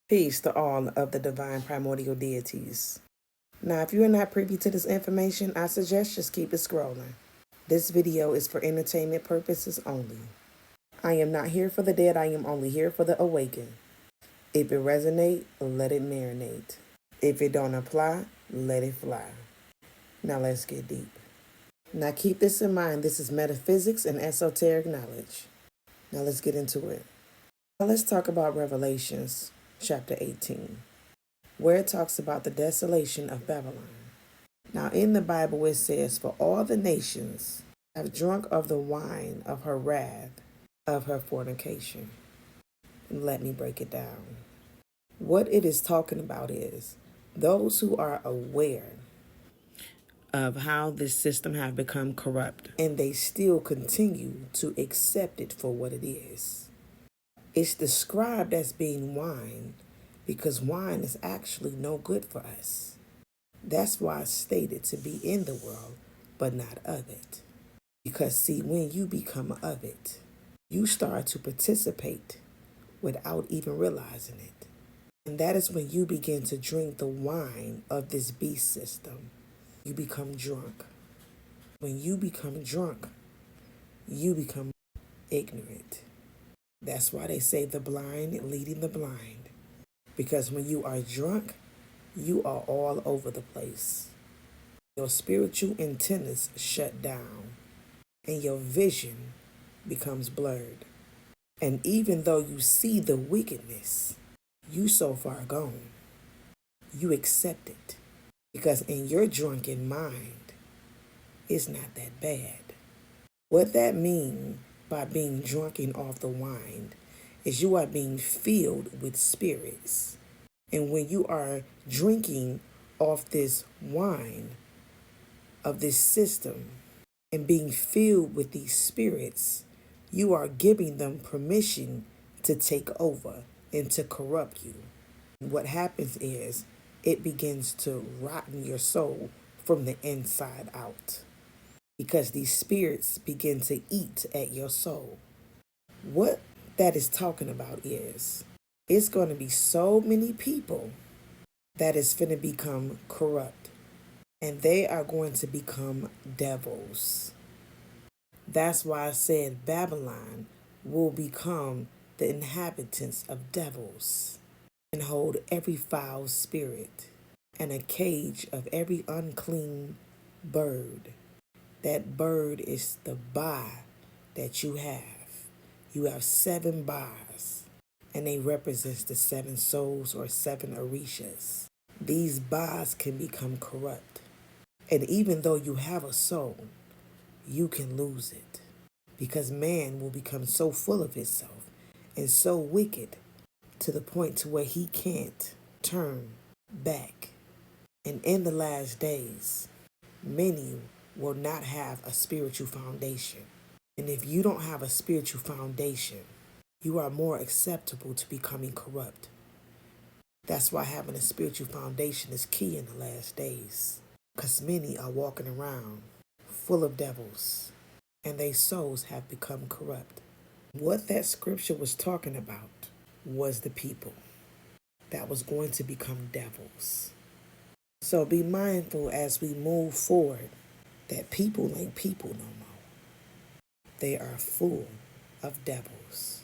Peace to all of the divine primordial deities. Now, if you are not privy to this information, I suggest just keep it scrolling. This video is for entertainment purposes only. I am not here for the dead, I am only here for the awakened. If it resonate, let it marinate. If it don't apply, let it fly. Now let's get deep. Now keep this in mind, this is metaphysics and esoteric knowledge. Now let's get into it. Now let's talk about Revelations chapter 18, where it talks about the desolation of Babylon. Now in the Bible it says, "For all the nations have drunk of the wine of her wrath, of her fornication." And let me break it down. What it is talking about is those who are aware of how this system have become corrupt and they still continue to accept it for what it is. It's described as being wine because wine is actually no good for us. That's why it's stated to be in the world, but not of it. Because see, when you become of it, you start to participate without even realizing it. And that is when you begin to drink the wine of this beast system. You become drunk. When you become drunk, you become ignorant. That's why they say the blind leading the blind. Because when you are drunk, you are all over the place. Your spiritual antennas shut down and your vision becomes blurred. And even though you see the wickedness, you so far gone, you accept it. Because in your drunken mind, it's not that bad. What that means by being drunken off the wine is you are being filled with spirits. And when you are drinking off this wine of this system and being filled with these spirits, you are giving them permission to take over and to corrupt you. What happens is it begins to rotten your soul from the inside out because these spirits begin to eat at your soul. What that is talking about is it's going to be so many people that is going to become corrupt and they are going to become devils. That's why I said Babylon will become the inhabitants of devils and hold every foul spirit and a cage of every unclean bird. That bird is the ba that you have. You have 7 bas, and they represent the 7 souls or 7 orishas. These bas can become corrupt. And even though you have a soul, you can lose it. Because man will become so full of himself and so wicked to the point to where he can't turn back. And in the last days, many will not have a spiritual foundation. And if you don't have a spiritual foundation, you are more acceptable to becoming corrupt. That's why having a spiritual foundation is key in the last days. Because many are walking around full of devils and their souls have become corrupt. What that scripture was talking about was the people that was going to become devils. So be mindful as we move forward that people ain't people no more. They are full of devils.